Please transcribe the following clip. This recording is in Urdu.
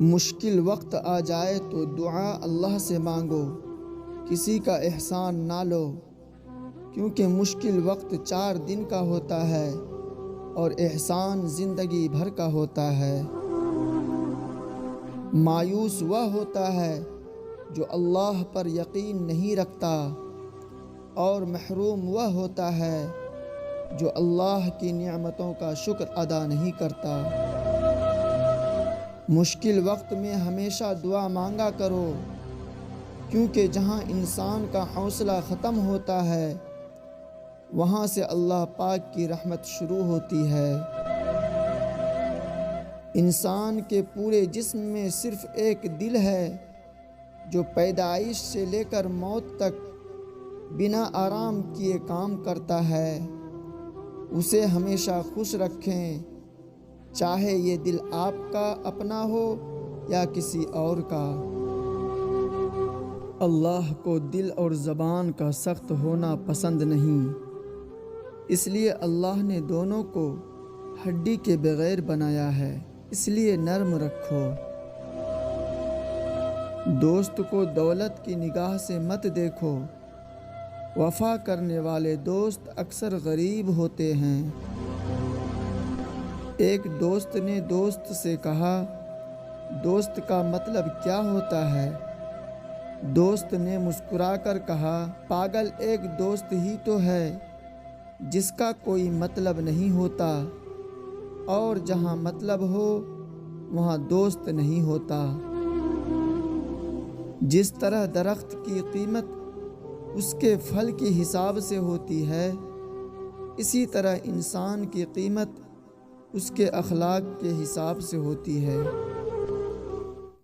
مشکل وقت آ جائے تو دعا اللہ سے مانگو، کسی کا احسان نہ لو، کیونکہ مشکل وقت 4 دن کا ہوتا ہے اور احسان زندگی بھر کا ہوتا ہے۔ مایوس وہ ہوتا ہے جو اللہ پر یقین نہیں رکھتا، اور محروم وہ ہوتا ہے جو اللہ کی نعمتوں کا شکر ادا نہیں کرتا۔ مشکل وقت میں ہمیشہ دعا مانگا کرو، کیونکہ جہاں انسان کا حوصلہ ختم ہوتا ہے وہاں سے اللہ پاک کی رحمت شروع ہوتی ہے۔ انسان کے پورے جسم میں صرف ایک دل ہے جو پیدائش سے لے کر موت تک بنا آرام کیے کام کرتا ہے۔ اسے ہمیشہ خوش رکھیں، چاہے یہ دل آپ کا اپنا ہو یا کسی اور کا۔ اللہ کو دل اور زبان کا سخت ہونا پسند نہیں، اس لیے اللہ نے دونوں کو ہڈی کے بغیر بنایا ہے، اس لیے نرم رکھو۔ دوست کو دولت کی نگاہ سے مت دیکھو، وفا کرنے والے دوست اکثر غریب ہوتے ہیں۔ ایک دوست نے دوست سے کہا، دوست کا مطلب کیا ہوتا ہے؟ دوست نے مسکرا کر کہا، پاگل ایک دوست ہی تو ہے جس کا کوئی مطلب نہیں ہوتا، اور جہاں مطلب ہو وہاں دوست نہیں ہوتا۔ جس طرح درخت کی قیمت اس کے پھل کے حساب سے ہوتی ہے، اسی طرح انسان کی قیمت اس کے اخلاق کے حساب سے ہوتی ہے۔